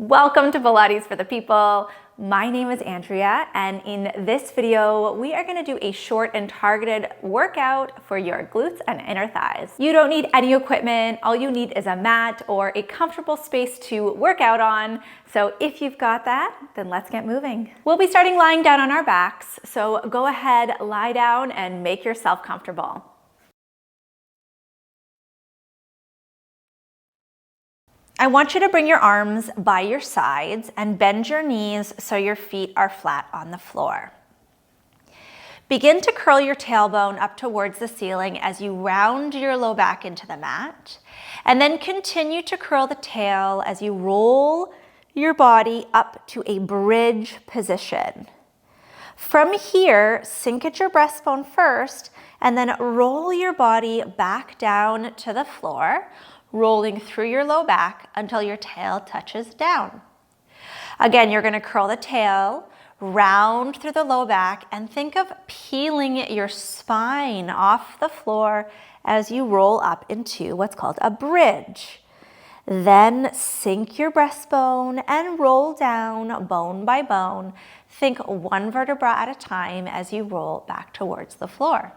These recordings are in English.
Welcome to Pilates for the People. My name is Andrea, and in this video, we are going to do a short and targeted workout for your glutes and inner thighs. You don't need any equipment. All you need is a mat or a comfortable space to work out on. So if you've got that, then let's get moving. We'll be starting lying down on our backs. So go ahead, lie down and make yourself comfortable. I want you to bring your arms by your sides and bend your knees so your feet are flat on the floor. Begin to curl your tailbone up towards the ceiling as you round your low back into the mat, and then continue to curl the tail as you roll your body up to a bridge position. From here, sink at your breastbone first, and then roll your body back down to the floor, rolling through your low back until your tail touches down. Again, you're going to curl the tail, round through the low back, and think of peeling your spine off the floor as you roll up into what's called a bridge. Then sink your breastbone and roll down bone by bone. Think one vertebra at a time as you roll back towards the floor.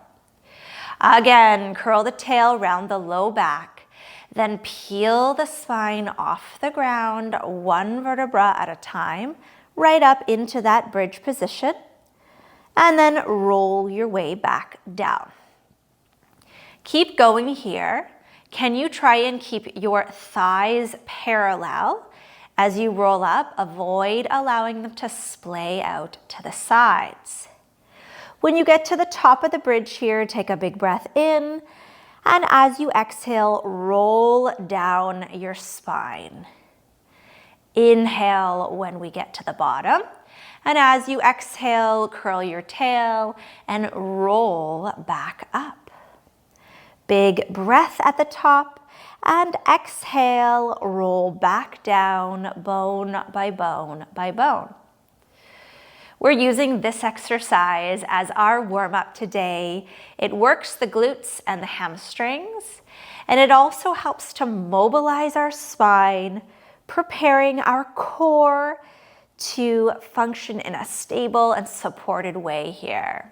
Again, curl the tail round the low back. Then peel the spine off the ground, one vertebra at a time, right up into that bridge position, and then roll your way back down. Keep going here. Can you try and keep your thighs parallel as you roll up? Avoid allowing them to splay out to the sides. When you get to the top of the bridge here, take a big breath in. And as you exhale, roll down your spine. Inhale when we get to the bottom. And as you exhale, curl your tail and roll back up. Big breath at the top. And exhale, roll back down, bone by bone by bone. We're using this exercise as our warm-up today. It works the glutes and the hamstrings, and it also helps to mobilize our spine, preparing our core to function in a stable and supported way here.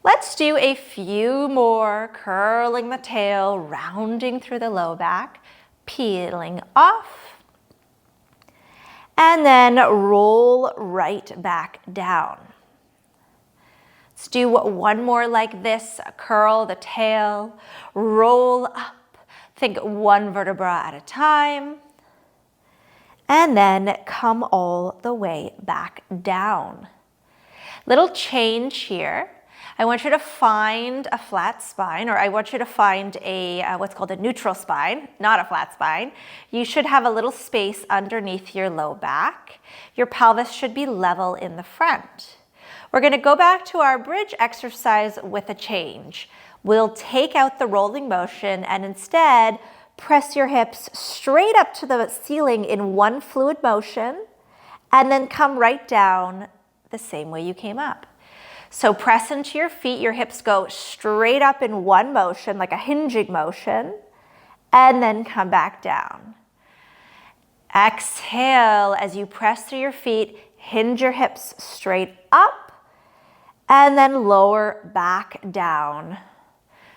Let's do a few more, curling the tail, rounding through the low back, peeling off, and then roll right back down. Let's do one more like this. Curl the tail, roll up. Think one vertebra at a time. And then come all the way back down. Little change here. I want you to find a flat spine, or I want you to find a what's called a neutral spine, not a flat spine. You should have a little space underneath your low back. Your pelvis should be level in the front. We're going to go back to our bridge exercise with a change. We'll take out the rolling motion and instead press your hips straight up to the ceiling in one fluid motion, and then come right down the same way you came up. So press into your feet, your hips go straight up in one motion, like a hinging motion, and then come back down. Exhale as you press through your feet, hinge your hips straight up, and then lower back down.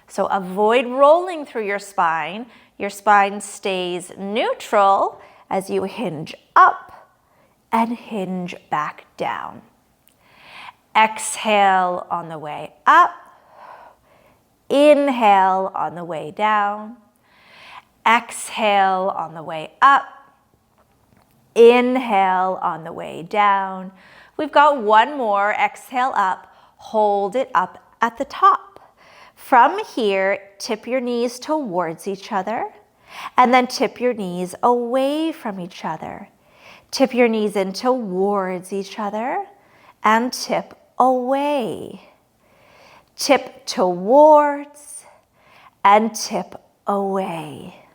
So avoid rolling through your spine. Your spine stays neutral as you hinge up and hinge back down. Exhale on the way up. Inhale on the way down. Exhale on the way up. Inhale on the way down. We've got one more. Exhale up. Hold it up at the top. From here, tip your knees towards each other, and then tip your knees away from each other. Tip your knees in towards each other, and tip away. Tip towards and tip away.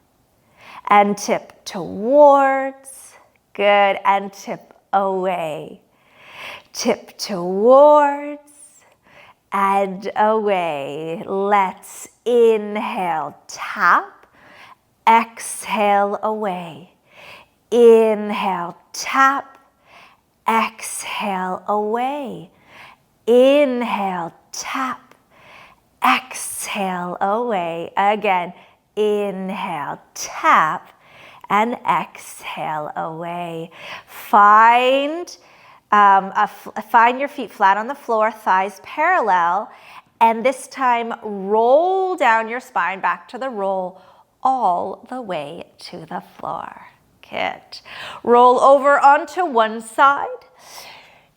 And tip towards. Good. And tip away. Tip towards and away. Let's inhale, tap. Exhale away. Inhale, tap. Exhale, away. Inhale, tap. Exhale, away. Again, inhale, tap. And exhale, away. Find your feet flat on the floor, thighs parallel. And this time, roll down your spine back to the roll all the way to the floor. Good. Roll over onto one side.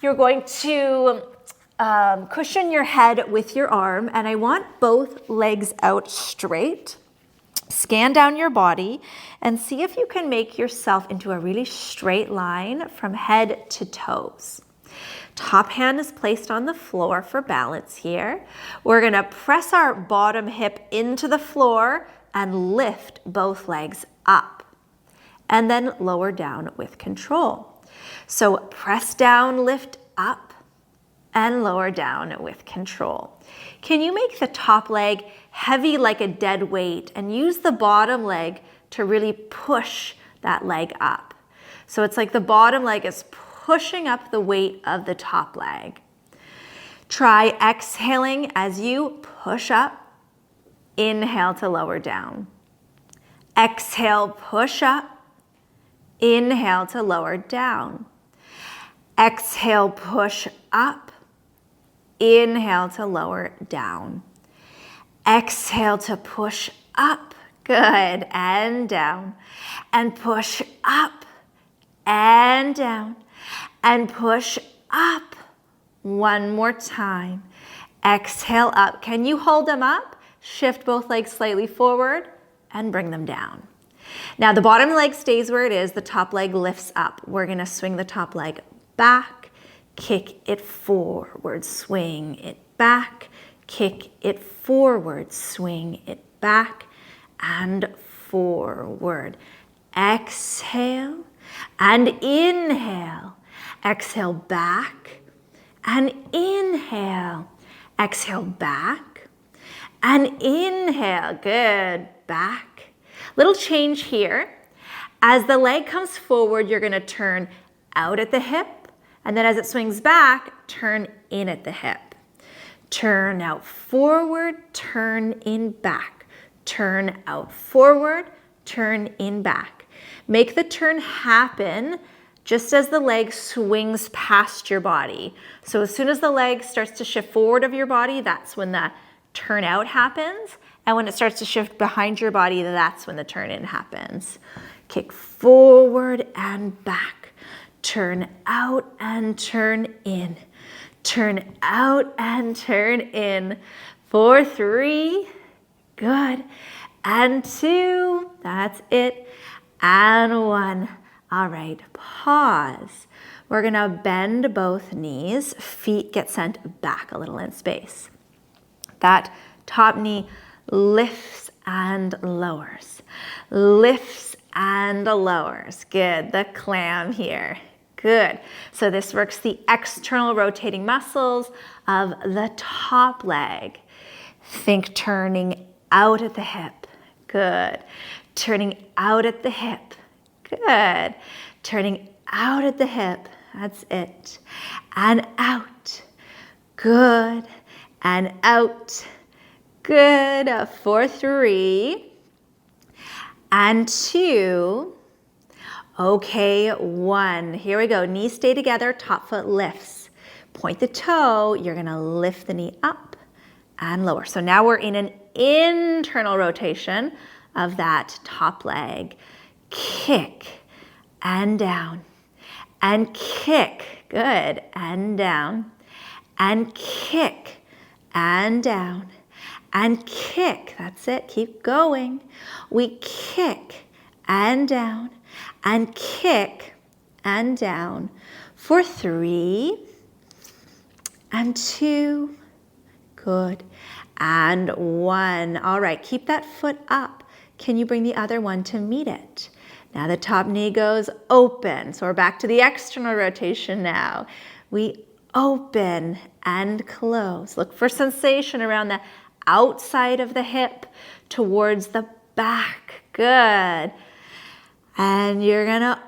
You're going to cushion your head with your arm, and I want both legs out straight. Scan down your body and see if you can make yourself into a really straight line from head to toes. Top hand is placed on the floor for balance here. We're going to press our bottom hip into the floor and lift both legs up. And then lower down with control. So press down, lift up, and lower down with control. Can you make the top leg heavy like a dead weight and use the bottom leg to really push that leg up? So it's like the bottom leg is pushing up the weight of the top leg. Try exhaling as you push up. Inhale to lower down. Exhale, push up. Inhale to lower down. Exhale, push up. Inhale to lower down. Exhale to push up. Good. And down. And push up. And down. And push up. One more time. Exhale up. Can you hold them up? Shift both legs slightly forward and bring them down. Now the bottom leg stays where it is. The top leg lifts up. We're going to swing the top leg back, kick it forward, swing it back, kick it forward, swing it back and forward. Exhale and inhale. Exhale back and inhale. Exhale back and inhale. Good. Back. Little change here. As the leg comes forward, you're going to turn out at the hip. And then as it swings back, turn in at the hip. Turn out forward, turn in back. Turn out forward, turn in back. Make the turn happen just as the leg swings past your body. So as soon as the leg starts to shift forward of your body, that's when the turn out happens. And when it starts to shift behind your body, that's when the turn in happens. Kick forward and back. Turn out and turn in. Turn out and turn in. 4, 3, good. And 2, that's it. And 1. All right, pause. We're gonna bend both knees. Feet get sent back a little in space. That top knee lifts and lowers. Lifts and lowers. Good, the clam here. Good. So this works the external rotating muscles of the top leg. Think turning out at the hip. Good. Turning out at the hip. Good. Turning out at the hip. That's it. And out. Good. And out. Good. 4, 3. And 2. Okay, 1. Here we go. Knees stay together, top foot lifts. Point the toe. You're going to lift the knee up and lower. So now we're in an internal rotation of that top leg. Kick and down and kick. Good. And down and kick and down and kick. That's it. Keep going. We kick and down and kick and down for 3 and 2. Good. And 1. All right. Keep that foot up. Can you bring the other one to meet it? Now the top knee goes open. So we're back to the external rotation now. We open and close. Look for sensation around the outside of the hip towards the back. Good. And you're going to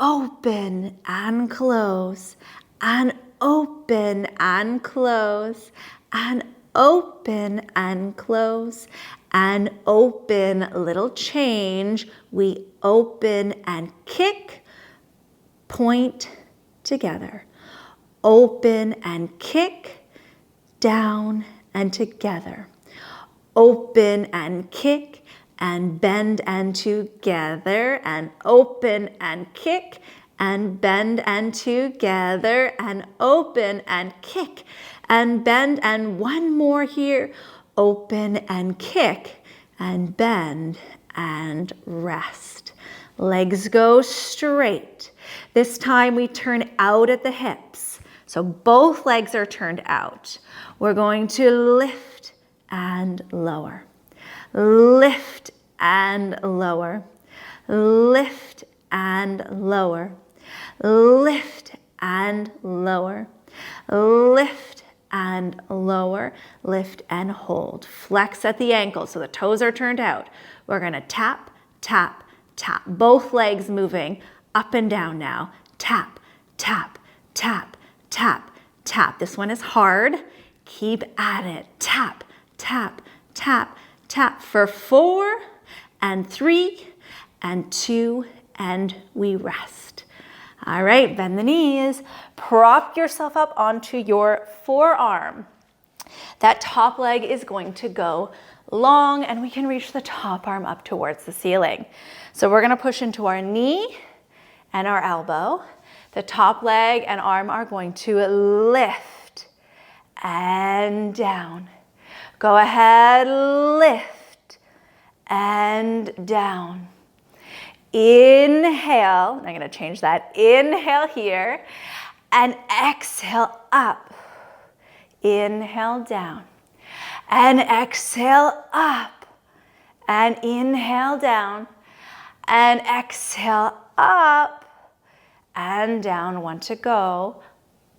open and close, and open and close, and open and close, and open. Little change. We open and kick, point together. Open and kick, down and together. Open and kick, and bend and together, and open and kick, and bend and together, and open and kick, and bend, and one more here. Open and kick, and bend, and rest. Legs go straight. This time we turn out at the hips. So both legs are turned out. We're going to lift and lower. Lift and lower. Lift and lower. Lift and lower. Lift and lower. Lift and hold. Flex at the ankles so the toes are turned out. We're going to tap, tap, tap. Both legs moving up and down now. Tap, tap, tap, tap, tap. This one is hard. Keep at it. Tap, tap, tap, tap for 4 and 3 and 2, and we rest. All right, bend the knees. Prop yourself up onto your forearm. That top leg is going to go long, and we can reach the top arm up towards the ceiling. So we're going to push into our knee and our elbow. The top leg and arm are going to lift and down. Go ahead, lift and down. Inhale, I'm going to change that. Inhale here and exhale up. Inhale down and exhale up and inhale down and exhale up and down. One to go.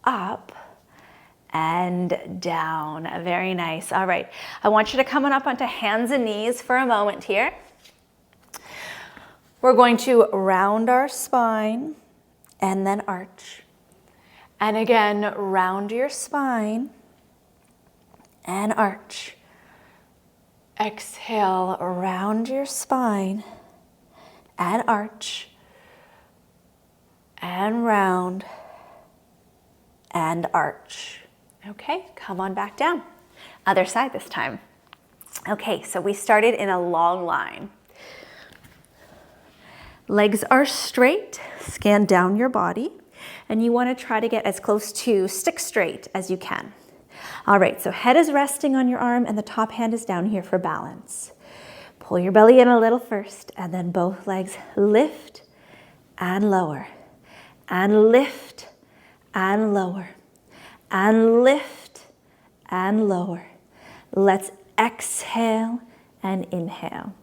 Up and down. Very nice. All right. I want you to come on up onto hands and knees for a moment here. We're going to round our spine and then arch. And again, round your spine and arch. Exhale, round your spine and arch. And round and arch. Okay, come on back down. Other side this time. Okay, so we started in a long line. Legs are straight, scan down your body, and you want to try to get as close to stick straight as you can. All right, so head is resting on your arm and the top hand is down here for balance. Pull your belly in a little first, and then both legs lift and lower, and lift and lower, and lift and lower. Let's exhale and inhale.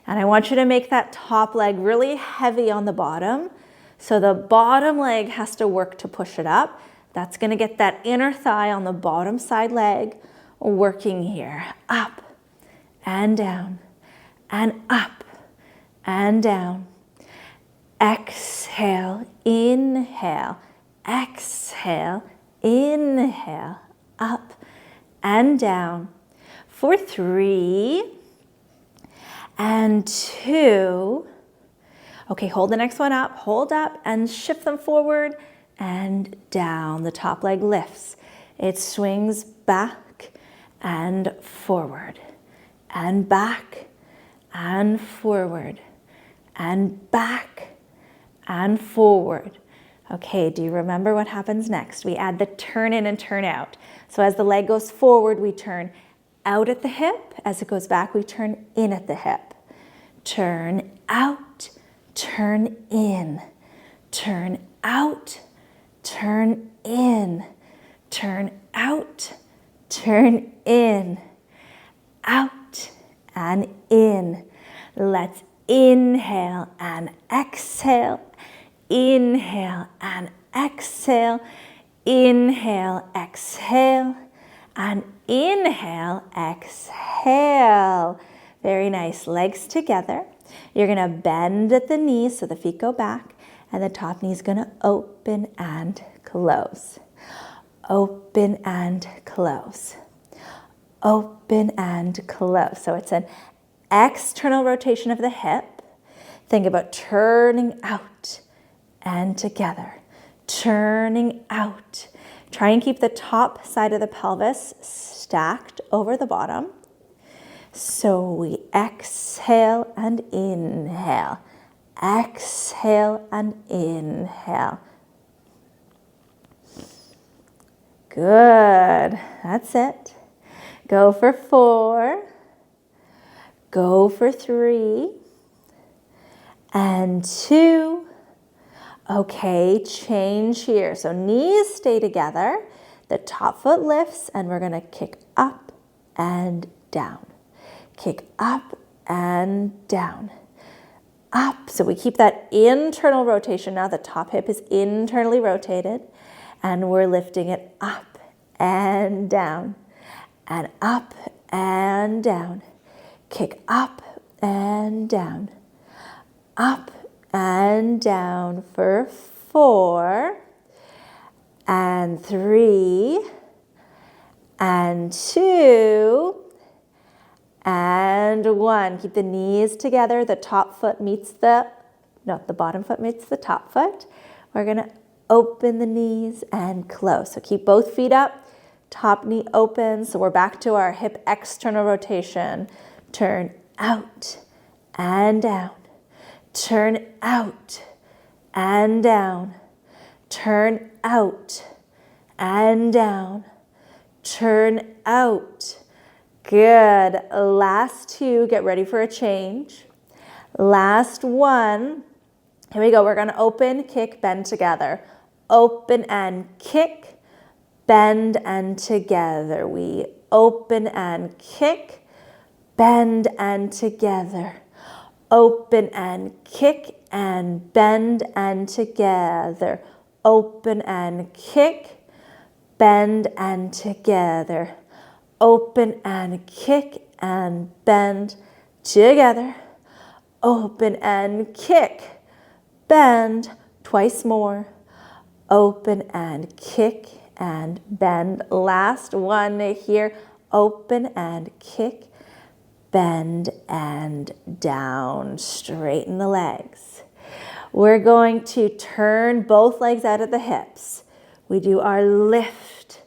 And I want you to make that top leg really heavy on the bottom. So the bottom leg has to work to push it up. That's going to get that inner thigh on the bottom side leg working here. Up and down and up and down. Exhale, inhale, exhale, inhale, up and down for 3 and 2. Okay, hold the next one up, hold up and shift them forward and down. The top leg lifts. It swings back and forward and back and forward and back and forward. Okay, do you remember what happens next? We add the turn in and turn out. So as the leg goes forward, we turn out at the hip. As it goes back, we turn in at the hip. Turn out, turn in, turn out, turn in, turn out, turn in, out and in. Let's inhale and exhale, inhale and exhale, inhale, exhale, and inhale, exhale. Very nice. Legs together. You're going to bend at the knees so the feet go back, and the top knee is going to open and close. Open and close. Open and close. So it's an external rotation of the hip. Think about turning out and together. Turning out. Try and keep the top side of the pelvis stacked over the bottom. So we exhale and inhale. Exhale and inhale. Good. That's it. Go for 4. Go for 3. And 2. Okay, change here. So knees stay together. The top foot lifts and we're going to kick up and down. Kick up and down. Up. So we keep that internal rotation now. The top hip is internally rotated and we're lifting it up and down and up and down. Kick up and down. Up and down for 4 and 3 and 2 and 1. Keep the knees together. The top foot meets the bottom foot meets the top foot. We're going to open the knees and close. So keep both feet up. Top knee open. So we're back to our hip external rotation. Turn out and down. Turn out and down. Turn out and down. Turn out. Good. Last 2. Get ready for a change. Last 1. Here we go. We're going to open, kick, bend together. Open and kick, bend and together. We open and kick, bend and together. Open and kick and bend and together. Open and kick, bend and together. Open and kick and bend together. Open and kick, bend, twice more. Open and kick and bend. Last 1 here. Open and kick, bend and down. Straighten the legs. We're going to turn both legs out at the hips. We do our lift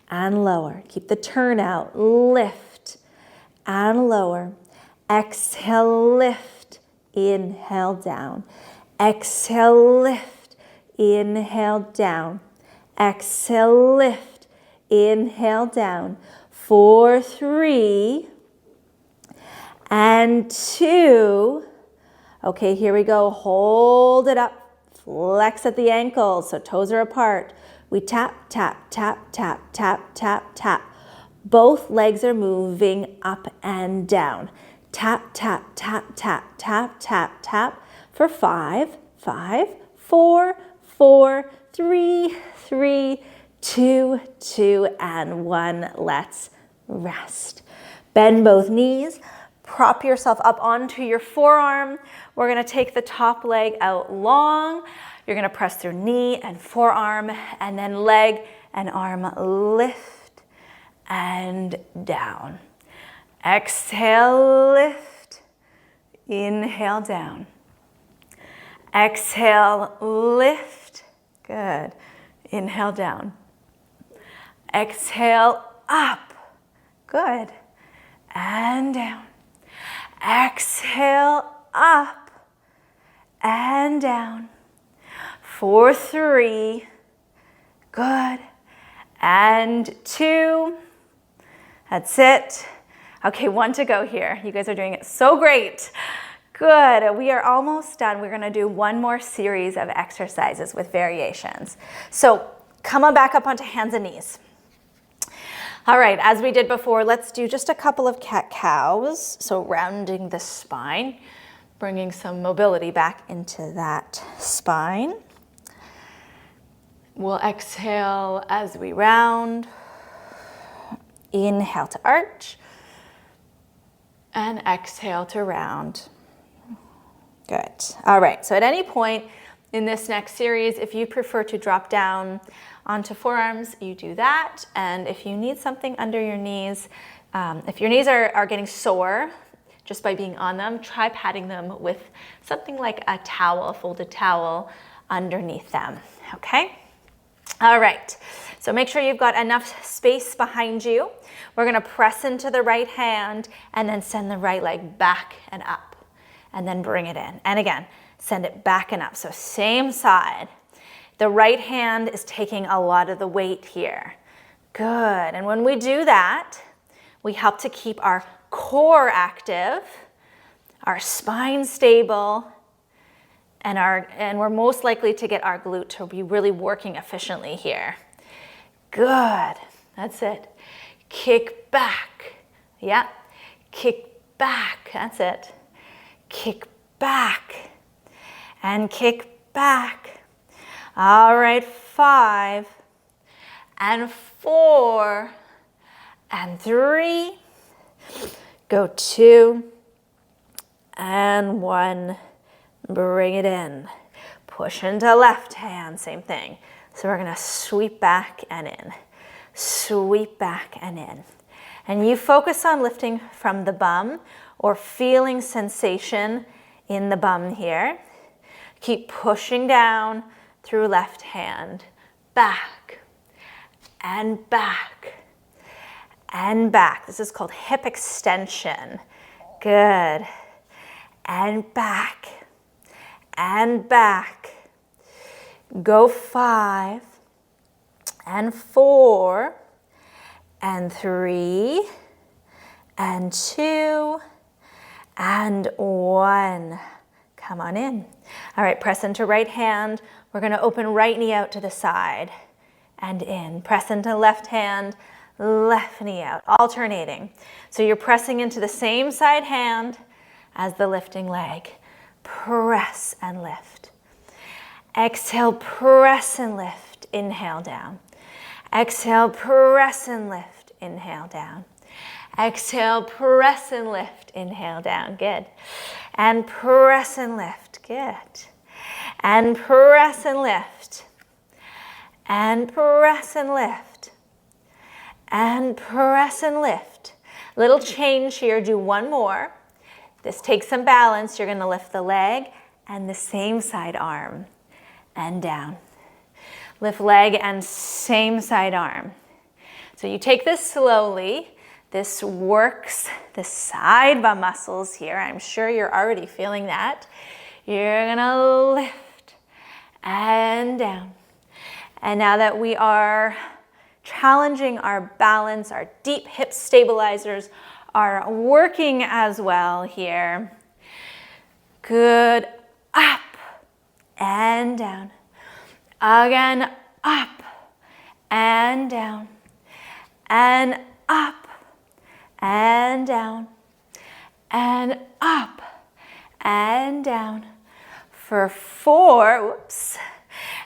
and lower. Keep the turn out. Lift and lower. Exhale, lift. Inhale, down. Exhale, lift. Inhale, down. Exhale, lift. Inhale, down. 4, 3, and 2. Okay, here we go. Hold it up. Flex at the ankles, so toes are apart. We tap, tap, tap, tap, tap, tap, tap. Both legs are moving up and down. Tap, tap, tap, tap, tap, tap, tap for 5, 5, 4, 4, 3, 3, 2, 2, and 1. Let's rest. Bend both knees. Prop yourself up onto your forearm. We're going to take the top leg out long. You're going to press through knee and forearm, and then leg and arm lift and down. Exhale, lift. Inhale, down. Exhale, lift. Good. Inhale, down. Exhale, up. Good. And down. Exhale, up and down. 4, 3. Good. And 2. That's it. Okay, 1 to go here. You guys are doing it so great. Good. We are almost done. We're going to do 1 more series of exercises with variations. So come on back up onto hands and knees. All right, as we did before, let's do just a couple of cat-cows. So rounding the spine, bringing some mobility back into that spine. We'll exhale as we round. Inhale to arch. And exhale to round. Good. All right, so at any point, In this next series, if you prefer to drop down onto forearms, you do that. And if you need something under your knees, if your knees are getting sore just by being on them, try patting them with something like a towel, a folded towel underneath them, okay? All right, so make sure you've got enough space behind you. We're gonna press into the right hand and then send the right leg back and up and then bring it in. And again, send it back and up, so same side. The right hand is taking a lot of the weight here. Good, and when we do that, we help to keep our core active, our spine stable, and we're most likely to get our glute to be really working efficiently here. Good, that's it. Kick back, yeah. Kick back, that's it. Kick back, and kick back. All right, 5, and 4, and 3, go 2, and 1. Bring it in. Push into left hand, same thing. So we're gonna sweep back and in. Sweep back and in. And you focus on lifting from the bum or feeling sensation in the bum here. Keep pushing down through left hand. Back and back and back. This is called hip extension. Good. And back. And back. Go 5, and 4, and 3, and 2, and 1. Come on in. All right, press into right hand. We're gonna open right knee out to the side and in. Press into left hand, left knee out, alternating. So you're pressing into the same side hand as the lifting leg. Press and lift. Exhale, press and lift. Inhale down. Exhale, press and lift. Inhale down. Exhale, press and lift. Inhale down. Good. And press and lift. Good. And press and lift. And press and lift. And press and lift. Little change here. Do one more. This takes some balance. You're going to lift the leg and the same side arm and down. Lift leg and same side arm. So you take this slowly. This works the side bum muscles here. I'm sure you're already feeling that. You're going to lift and down. And now that we are challenging our balance, our deep hip stabilizers are working as well here. Good. Up and down. Again, up and down. And up and down. And up and down. For 4, whoops.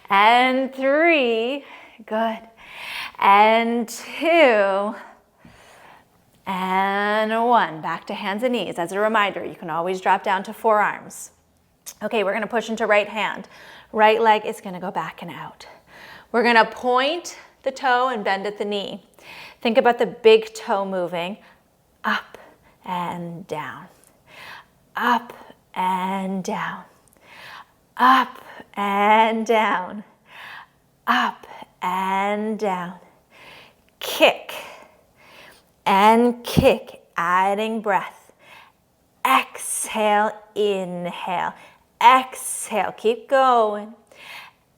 And 3, good. And 2, and 1. Back to hands and knees. As a reminder, you can always drop down to forearms. Okay, we're gonna push into right hand. Right leg is gonna go back and out. We're gonna point the toe and bend at the knee. Think about the big toe moving up and down. Up and down. Up and down. Up and down. Kick and kick, adding breath. Exhale, inhale. Exhale, keep going.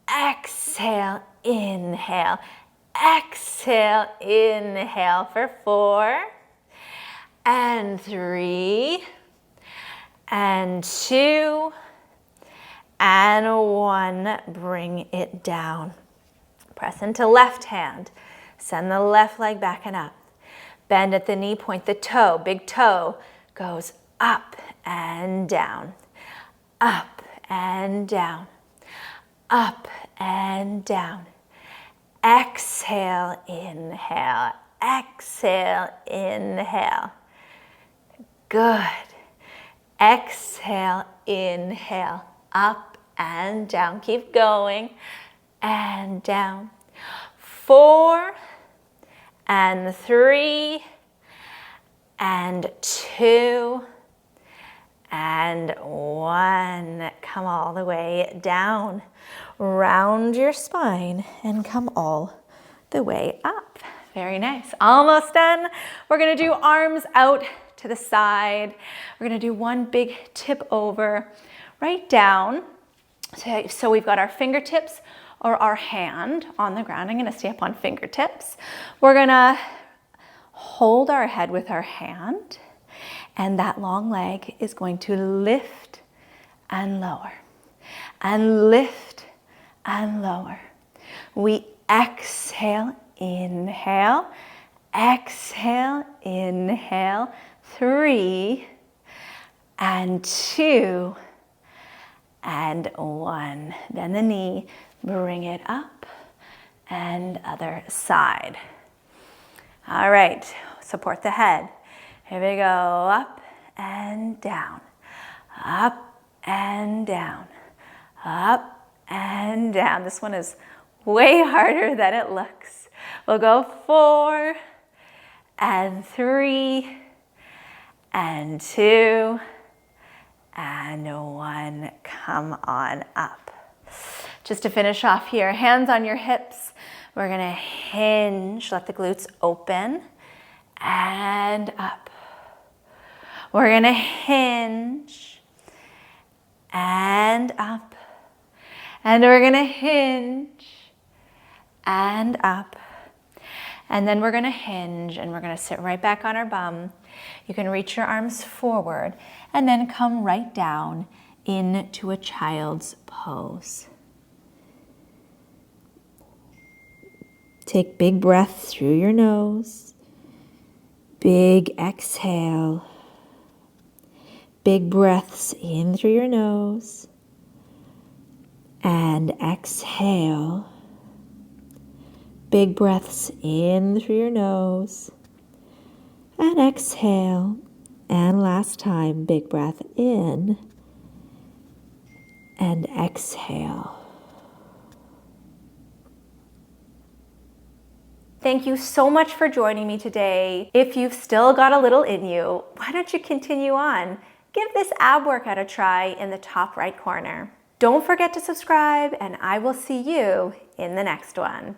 Exhale, inhale. Exhale, inhale for 4, and 3, and 2, and 1. Bring it down. Press into left hand. Send the left leg back and up. Bend at the knee, point the toe. Big toe goes up and down. Up and down. Up and down. Exhale, inhale. Exhale, inhale. Good. Exhale, inhale. Up and down. Keep going, and down. 4, and 3, and 2, and 1. Come all the way down. Round your spine and come all the way up. Very nice. Almost done. We're gonna do arms out to the side. We're gonna do one big tip over, right down. So we've got our fingertips or our hand on the ground. I'm gonna stay up on fingertips. We're gonna hold our head with our hand, and that long leg is going to lift and lower, and lift and lower. We exhale, inhale, exhale, inhale, 3, and 2, and 1. Bend the knee, bring it up, and other side. All right, support the head. Here we go, up and down, up and down, up and down. This one is way harder than it looks. We'll go 4, and 3, and 2, and 1. Come on up. Just to finish off here, hands on your hips. We're gonna hinge, let the glutes open, and up. We're gonna hinge, and up. And we're gonna hinge, and up. And then we're gonna hinge, and we're gonna sit right back on our bum. You can reach your arms forward, and then come right down into a child's pose. Take big breaths through your nose. Big exhale. Big breaths in through your nose. And exhale. Big breaths in through your nose. And exhale. And last time, big breath in. And exhale. Thank you so much for joining me today. If you've still got a little in you, why don't you continue on? Give this ab workout a try in the top right corner. Don't forget to subscribe, and I will see you in the next one.